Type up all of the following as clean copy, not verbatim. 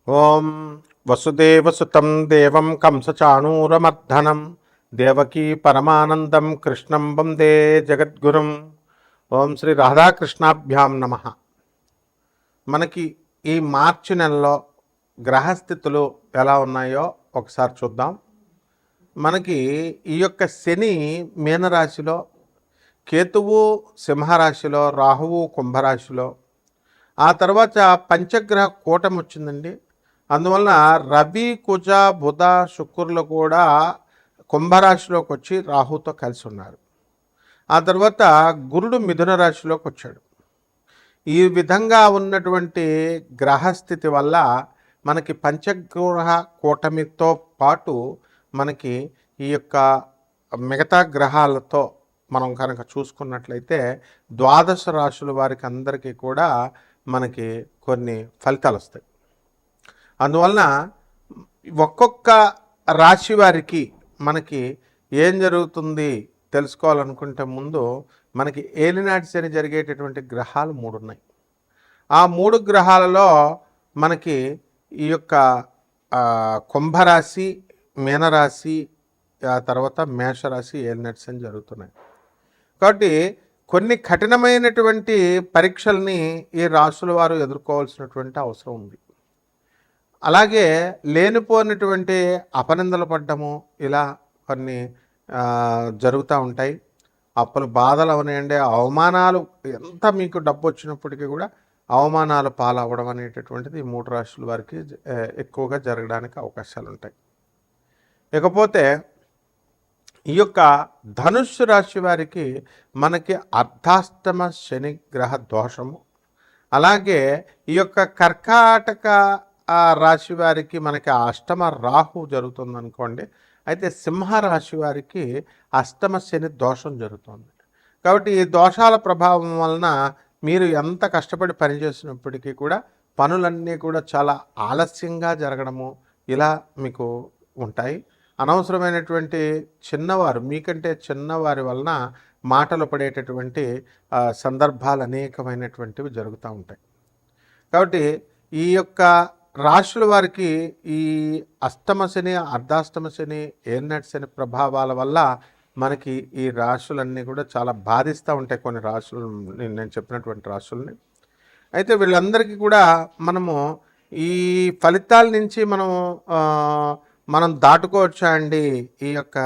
ఓం వసుదేవసుతం దేవం కంసచాణూరమర్ధనం దేవకీ పరమానందం కృష్ణం వందే జగద్గురుం. ఓం శ్రీ రాధాకృష్ణాభ్యాం నమ. మనకి ఈ మార్చి నెలలో గ్రహస్థితులు ఎలా ఉన్నాయో ఒకసారి చూద్దాం. మనకి ఈ యొక్క శని మీనరాశిలో, కేతువు సింహరాశిలో, రాహువు కుంభరాశిలో, ఆ తర్వాత పంచగ్రహ కూటమి వచ్చిందండి. అందువలన రవి, కుజ, బుధ, శుక్రులు కూడా కుంభరాశిలోకి వచ్చి రాహుతో కలిసి ఉన్నారు. ఆ తర్వాత గురుడు మిథున రాశిలోకి వచ్చాడు. ఈ విధంగా ఉన్నటువంటి గ్రహస్థితి వల్ల మనకి పంచగ్రహ కూటమితో పాటు మనకి ఈ యొక్క మిగతా గ్రహాలతో మనం కనుక చూసుకున్నట్లయితే ద్వాదశ రాశుల వారికి అందరికీ కూడా మనకి కొన్ని ఫలితాలు వస్తాయి. అందువలన ఒక్కొక్క రాశి వారికి మనకి ఏం జరుగుతుంది తెలుసుకోవాలనుకుంటే ముందు మనకి ఏలినాటి శని జరిగేటటువంటి గ్రహాలు 3 ఉన్నాయి. ఆ 3 గ్రహాలలో మనకి ఈ యొక్క కుంభరాశి, మీనరాశి, ఆ తర్వాత మేషరాశి ఏలినాటి శని జరుగుతున్నాయి. కాబట్టి కొన్ని కఠినమైనటువంటి పరీక్షల్ని ఈ రాశుల వారు ఎదుర్కోవాల్సినటువంటి అవసరం ఉంది. అలాగే లేనిపోయినటువంటి అపనిందలు పడ్డము, ఇలా కొన్ని జరుగుతూ ఉంటాయి. అప్పులు బాధలు అవనివ్వండి, అవమానాలు, ఎంత మీకు డబ్బు వచ్చినప్పటికీ కూడా అవమానాలు పాలవ్వడం అనేటటువంటిది ఈ 3 రాశుల వారికి ఎక్కువగా జరగడానికి అవకాశాలు ఉంటాయి. ఇకపోతే ఈ యొక్క ధనుస్సు రాశి వారికి మనకి అర్ధాష్టమ శని గ్రహ దోషము, అలాగే ఈ యొక్క కర్కాటక రాశి వారికి మనకి అష్టమ రాహు జరుగుతుంది అనుకోండి. అయితే సింహరాశి వారికి అష్టమ శని దోషం జరుగుతుంది. కాబట్టి ఈ దోషాల ప్రభావం వలన మీరు ఎంత కష్టపడి పనిచేసినప్పటికీ కూడా పనులన్నీ కూడా చాలా ఆలస్యంగా జరగడము ఇలా మీకు ఉంటాయి. అనవసరమైనటువంటి చిన్నవారు, మీకంటే చిన్నవారి వలన మాటలు పడేటటువంటి సందర్భాలు అనేకమైనటువంటివి జరుగుతూ ఉంటాయి. కాబట్టి ఈ యొక్క రాశుల వారికి ఈ అష్టమ శని, అర్ధాష్టమ శని, ఏలినాటి శని ప్రభావాల వల్ల మనకి ఈ రాశులన్నీ కూడా చాలా బాధిస్తూ ఉంటాయి. కొన్ని రాశులు, నేను చెప్పినటువంటి రాశుల్ని. అయితే వీళ్ళందరికీ కూడా మనము ఈ ఫలితాల నుంచి మనం దాటుకోవచ్చా అండి ఈ యొక్క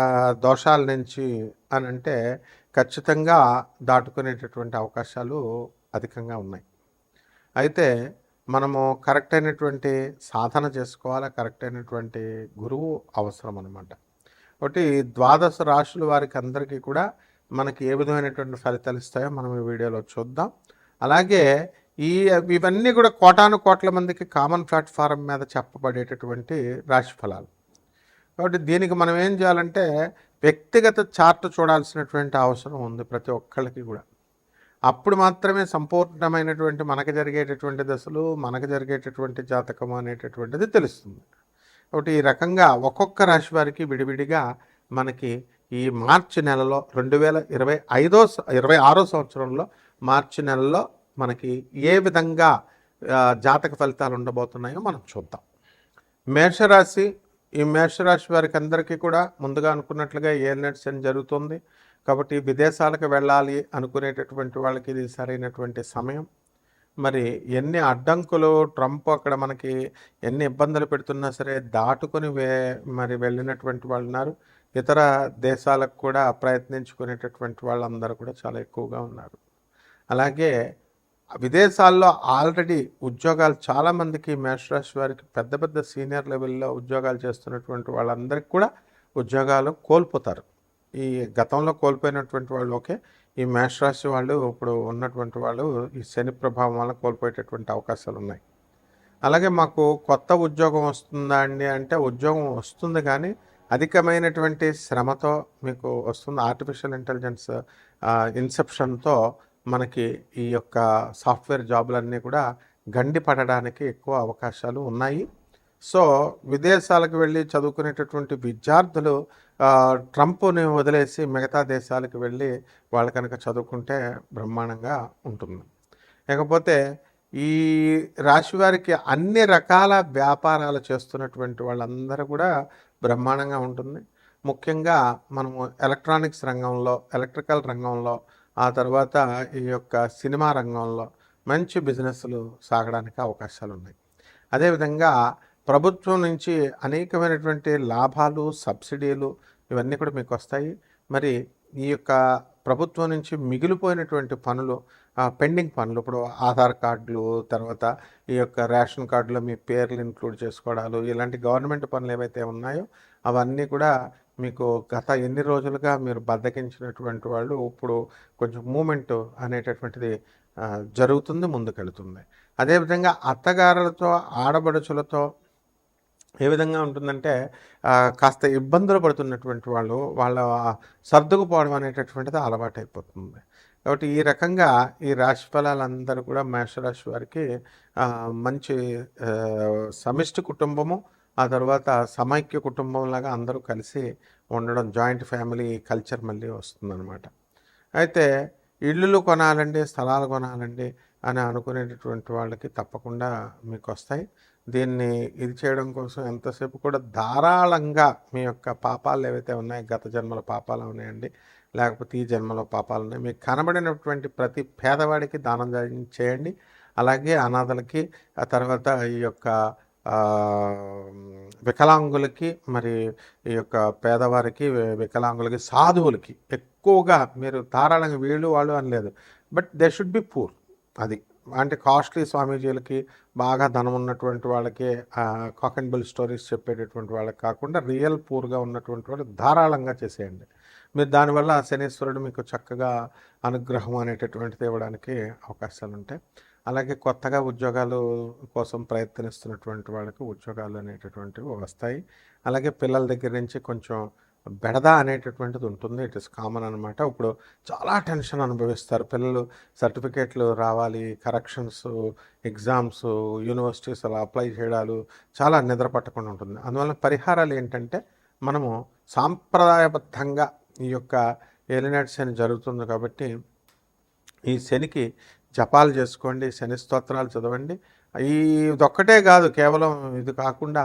దోషాల నుంచి అని అంటే ఖచ్చితంగా దాటుకునేటటువంటి అవకాశాలు అధికంగా ఉన్నాయి. అయితే మనము కరెక్ట్ అయినటువంటి సాధన చేసుకోవాలి, కరెక్ట్ అయినటువంటి గురువు అవసరం అన్నమాట. కాబట్టి ద్వాదశ రాశుల వారికి అందరికీ కూడా మనకి ఏ విధమైనటువంటి ఫలితాలు ఇస్తాయో మనం ఈ వీడియోలో చూద్దాం. అలాగే ఇవన్నీ కూడా కోటాను కోట్ల మందికి కామన్ ప్లాట్ఫారం మీద చెప్పబడేటటువంటి రాశి ఫలాలు. కాబట్టి దీనికి మనం ఏం చేయాలంటే వ్యక్తిగత చార్ట్ చూడాల్సినటువంటి అవసరం ఉంది ప్రతి ఒక్కళ్ళకి కూడా. అప్పుడు మాత్రమే సంపూర్ణమైనటువంటి మనకు జరిగేటటువంటి దశలు, మనకు జరిగేటటువంటి జాతకం అనేటటువంటిది తెలుస్తుంది. కాబట్టి ఈ రకంగా ఒక్కొక్క రాశి వారికి విడివిడిగా మనకి ఈ మార్చి నెలలో 2026 సంవత్సరంలో మార్చి నెలలో మనకి ఏ విధంగా జాతక ఫలితాలు ఉండబోతున్నాయో మనం చూద్దాం. మేషరాశి, ఈ మేషరాశి వారికి అందరికీ కూడా ముందుగా అనుకున్నట్లుగా ఏలినాటి శని జరుగుతుంది. కాబట్టి విదేశాలకు వెళ్ళాలి అనుకునేటటువంటి వాళ్ళకి ఇది సరైనటువంటి సమయం. మరి ఎన్ని అడ్డంకులు ట్రంప్ అక్కడ మనకి ఎన్ని ఇబ్బందులు పెడుతున్నా సరే దాటుకొని మరి వెళ్ళినటువంటి వాళ్ళు ఉన్నారు. ఇతర దేశాలకు కూడా ప్రయత్నించుకునేటటువంటి వాళ్ళందరూ కూడా చాలా ఎక్కువగా ఉన్నారు. అలాగే విదేశాల్లో ఆల్రెడీ ఉద్యోగాలు చాలామందికి, మేషరాశి వారికి పెద్ద పెద్ద సీనియర్ లెవెల్లో ఉద్యోగాలు చేస్తున్నటువంటి వాళ్ళందరికీ కూడా ఉద్యోగాలు కోల్పోతారు. ఈ గతంలో కోల్పోయినటువంటి వాళ్ళు ఓకే, ఈ మేషరాశి వాళ్ళు ఇప్పుడు ఉన్నటువంటి వాళ్ళు ఈ శని ప్రభావం వల్ల కోల్పోయేటటువంటి అవకాశాలు ఉన్నాయి. అలాగే మాకు కొత్త ఉద్యోగం వస్తుందా అండి అంటే ఉద్యోగం వస్తుంది, కానీ అధికమైనటువంటి శ్రమతో మీకు వస్తుంది. ఆర్టిఫిషియల్ ఇంటెలిజెన్స్ ఇన్సెప్షన్తో మనకి ఈ యొక్క సాఫ్ట్వేర్ జాబులన్నీ కూడా గండి పడడానికి ఎక్కువ అవకాశాలు ఉన్నాయి. సో విదేశాలకు వెళ్ళి చదువుకునేటటువంటి విద్యార్థులు ట్రంప్ని వదిలేసి మిగతా దేశాలకు వెళ్ళి వాళ్ళు కనుక చదువుకుంటే బ్రహ్మాండంగా ఉంటుంది. లేకపోతే ఈ రాశి వారికి అన్ని రకాల వ్యాపారాలు చేస్తున్నటువంటి వాళ్ళందరూ కూడా బ్రహ్మాండంగా ఉంటుంది. ముఖ్యంగా మనము ఎలక్ట్రానిక్స్ రంగంలో, ఎలక్ట్రికల్ రంగంలో, ఆ తర్వాత ఈ యొక్క సినిమా రంగంలో మంచి బిజినెస్లు సాగడానికి అవకాశాలు ఉన్నాయి. అదేవిధంగా ప్రభుత్వం నుంచి అనేకమైనటువంటి లాభాలు, సబ్సిడీలు ఇవన్నీ కూడా మీకు వస్తాయి. మరి ఈ యొక్క ప్రభుత్వం నుంచి మిగిలిపోయినటువంటి పనులు, పెండింగ్ పనులు, ఇప్పుడు ఆధార్ కార్డులు, తర్వాత ఈ యొక్క రేషన్ కార్డులో మీ పేర్లు ఇంక్లూడ్ చేసుకోవడాలు, ఇలాంటి గవర్నమెంట్ పనులు ఏవైతే ఉన్నాయో అవన్నీ కూడా మీకు గత ఎన్ని రోజులుగా మీరు బద్దకించినటువంటి వాళ్ళు ఇప్పుడు కొంచెం మూమెంట్ అనేటటువంటిది జరుగుతుంది, ముందుకెళ్తుంది. అదేవిధంగా అత్తగారులతో, ఆడబడుచులతో ఏ విధంగా ఉంటుందంటే కాస్త ఇబ్బందులు పడుతున్నటువంటి వాళ్ళు వాళ్ళ సర్దుకుపోవడం అనేటటువంటిది అలవాటైపోతుంది. కాబట్టి ఈ రకంగా ఈ రాశి ఫలాలందరూ కూడా మేషరాశి వారికి మంచి సమిష్టి కుటుంబము, ఆ తర్వాత సమైక్య కుటుంబంలాగా అందరూ కలిసి ఉండడం, జాయింట్ ఫ్యామిలీ కల్చర్ మళ్ళీ వస్తుందన్నమాట. అయితే ఇళ్ళు కొనాలండి, స్థలాలు కొనాలండి అని అనుకునేటటువంటి వాళ్ళకి తప్పకుండా మీకు వస్తాయి. దీన్ని ఇది చేయడం కోసం ఎంతసేపు కూడా ధారాళంగా మీ యొక్క పాపాలు ఏవైతే ఉన్నాయో, గత జన్మల పాపాలు ఉన్నాయండి, లేకపోతే ఈ జన్మలో పాపాలు ఉన్నాయి, మీకు కనబడినటువంటి ప్రతి పేదవాడికి దానం చేయండి. అలాగే అనాథలకి, ఆ తర్వాత ఈ యొక్క వికలాంగులకి, మరి ఈ యొక్క పేదవారికి, వికలాంగులకి, సాధువులకి ఎక్కువగా మీరు ధారాళంగా వీళ్ళు వాళ్ళు అని లేదు, but they should be poor. అది అంటే కాస్ట్లీ స్వామీజీలకి, బాగా ధనం ఉన్నటువంటి వాళ్ళకి, కాక్ అండ్ బిల్ స్టోరీస్ చెప్పేటటువంటి వాళ్ళకి కాకుండా రియల్ పూర్గా ఉన్నటువంటి వాళ్ళు ధారాళంగా చేసేయండి. మీరు దానివల్ల శనీశ్వరుడు మీకు చక్కగా అనుగ్రహం అనేటటువంటిది ఇవ్వడానికి అవకాశాలు ఉంటాయి. అలాగే కొత్తగా ఉద్యోగాలు కోసం ప్రయత్నిస్తున్నటువంటి వాళ్ళకి ఉద్యోగాలు అనేటటువంటివి వస్తాయి. అలాగే పిల్లల దగ్గర నుంచి కొంచెం బెడద అనేటటువంటిది ఉంటుంది. ఇట్ ఇస్ కామన్ అనమాట. ఇప్పుడు చాలా టెన్షన్ అనుభవిస్తారు పిల్లలు. సర్టిఫికేట్లు రావాలి, కరెక్షన్స్, ఎగ్జామ్స్, యూనివర్సిటీస్ అలా అప్లై చేయడాలు, చాలా నిద్ర పట్టకుండా ఉంటుంది. అందువల్ల పరిహారాలు ఏంటంటే, మనము సాంప్రదాయబద్ధంగా ఈ యొక్క ఏలినాటి శని జరుగుతుంది కాబట్టి ఈ శనికి జపాలు చేసుకోండి, శని స్తోత్రాలు చదవండి. ఇదొక్కటే కాదు, కేవలం ఇది కాకుండా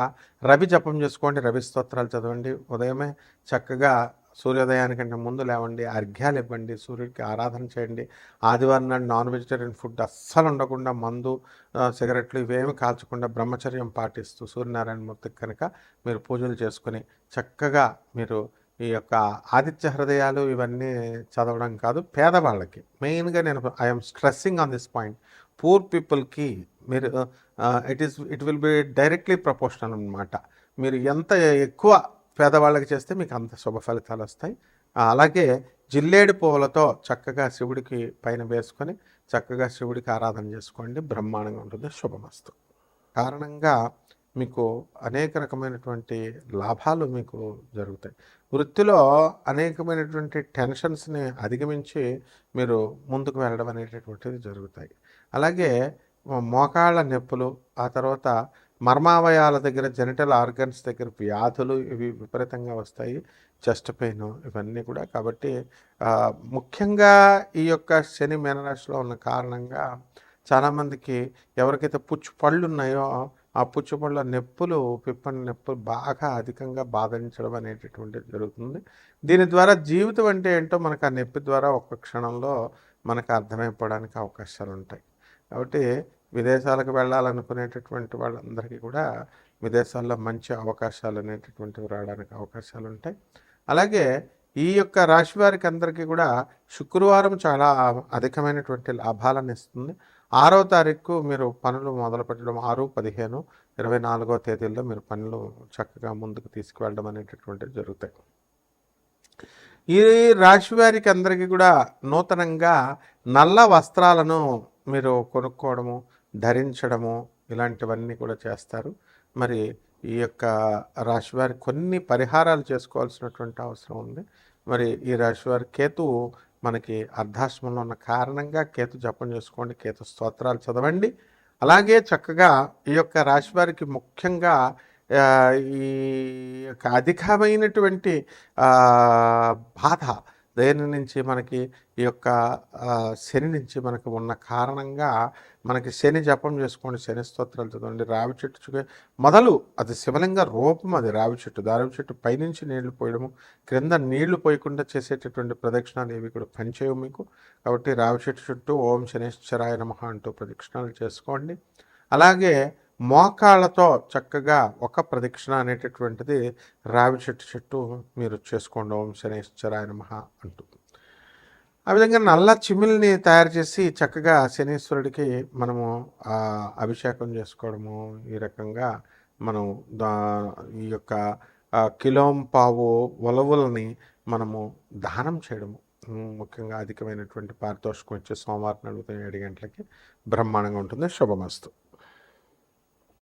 రవి జపం చేసుకోండి, రవి స్తోత్రాలు చదవండి. ఉదయమే చక్కగా సూర్యోదయానికంటే ముందు లేవండి, అర్ఘ్యాలు ఇవ్వండి, సూర్యుడికి ఆరాధన చేయండి. ఆదివారం నాడు నాన్ వెజిటేరియన్ ఫుడ్ అస్సలు ఉండకుండా, మందు, సిగరెట్లు ఇవేమి కాల్చకుండా బ్రహ్మచర్యం పాటిస్తూ సూర్యనారాయణమూర్తికి కనుక మీరు పూజలు చేసుకుని చక్కగా మీరు ఈ యొక్క ఆదిత్య హృదయాలు ఇవన్నీ చదవడం కాదు, పేదవాళ్ళకి మెయిన్గా నేను I'm stressing on this point. Poor పీపుల్కి మీరు it will be directly proportional అనమాట. మీరు ఎంత ఎక్కువ పేదవాళ్ళకి చేస్తే మీకు అంత శుభ ఫలితాలు వస్తాయి. అలాగే జిల్లేడు పువ్వులతో చక్కగా శివుడికి పైన వేసుకొని చక్కగా శివుడికి ఆరాధన చేసుకోండి, బ్రహ్మాండంగా ఉంటుంది. శుభమస్తు. కారణంగా మీకు అనేక రకమైనటువంటి లాభాలు మీకు జరుగుతాయి. వృత్తిలో అనేకమైనటువంటి టెన్షన్స్ని అధిగమించి మీరు ముందుకు వెళ్ళడం అనేటటువంటిది జరుగుతాయి. అలాగే మోకాళ్ళ నొప్పులు, ఆ తర్వాత మర్మావయాల దగ్గర, జెనిటల్ ఆర్గన్స్ దగ్గర వ్యాధులు ఇవి విపరీతంగా వస్తాయి, చెస్ట్ పెయిన్ ఇవన్నీ కూడా. కాబట్టి ముఖ్యంగా ఈ యొక్క శని మీనరాశిలో ఉన్న కారణంగా చాలామందికి ఎవరికైతే పుచ్చు పళ్ళు ఉన్నాయో ఆ పుచ్చుపళ్ళ నొప్పులు, పిప్పని నొప్పులు బాగా అధికంగా బాధించడం అనేటటువంటిది జరుగుతుంది. దీని ద్వారా జీవితం అంటే ఏంటో మనకు ఆ నొప్పి ద్వారా ఒక్క క్షణంలో మనకు అర్థమైపోవడానికి అవకాశాలు ఉంటాయి. కాబట్టి విదేశాలకు వెళ్ళాలనుకునేటటువంటి వాళ్ళందరికీ కూడా విదేశాల్లో మంచి అవకాశాలు అనేటటువంటివి రావడానికి అవకాశాలు ఉంటాయి. అలాగే ఈ యొక్క రాశి వారికి అందరికీ కూడా శుక్రవారం చాలా అధికమైనటువంటి లాభాలను ఇస్తుంది. 6వ తారీఖు మీరు పనులు మొదలు పెట్టడం, 6, 15, 24వ తేదీల్లో మీరు పనులు చక్కగా ముందుకు తీసుకువెళ్ళడం అనేటటువంటివి జరుగుతాయి. ఈ రాశి వారికి అందరికీ కూడా నూతనంగా నల్ల వస్త్రాలను మీరు కొనుక్కోవడము, ధరించడము ఇలాంటివన్నీ కూడా చేస్తారు. మరి ఈ యొక్క రాశి వారి కొన్ని పరిహారాలు చేసుకోవాల్సినటువంటి అవసరం ఉంది. మరి ఈ రాశి వారి కేతువు మనకి అర్ధాశ్రమంలో ఉన్న కారణంగా కేతు జపం చేసుకోండి, కేతు స్తోత్రాలు చదవండి. అలాగే చక్కగా ఈ యొక్క రాశి వారికి ముఖ్యంగా ఈ యొక్క అధికమైనటువంటి బాధ, దేని నుంచి మనకి ఈ యొక్క శని నుంచి మనకి ఉన్న కారణంగా మనకి శని జపం చేసుకోండి, శని స్తోత్రాలు చదవండి. రావి చెట్టు మొదలు అది శివలింగ రూపం, అది రావి చెట్టు. రావి చెట్టు పైనుంచి నీళ్లు పోయడము, క్రింద నీళ్లు పోయకుండా చేసేటటువంటి ప్రదక్షిణాలు ఏవి కూడా పనిచేయవు మీకు. కాబట్టి రావి చెట్టు చుట్టూ ఓం శనేశ్వరాయ నమః అంటూ ప్రదక్షిణాలు చేసుకోండి. అలాగే మోకాళ్ళతో చక్కగా ఒక ప్రదక్షిణ అనేటటువంటిది రావి చెట్టు చుట్టూ మీరు చేసుకోండి, ఓం శనేశ్వరాయ నమః అంటూ. ఆ విధంగా నల్ల చిమ్మిల్ని తయారు చేసి చక్కగా శనీశ్వరుడికి మనము అభిషేకం చేసుకోవడము, ఈ రకంగా మనం ఈ యొక్క కిలోంపావు ఉలవల్ని మనము దానం చేయడము, ముఖ్యంగా అధికమైనటువంటి పారితోషికం వచ్చే సోమవారం 7 గంటలకి బ్రహ్మాండంగా ఉంటుంది. శుభమస్తు.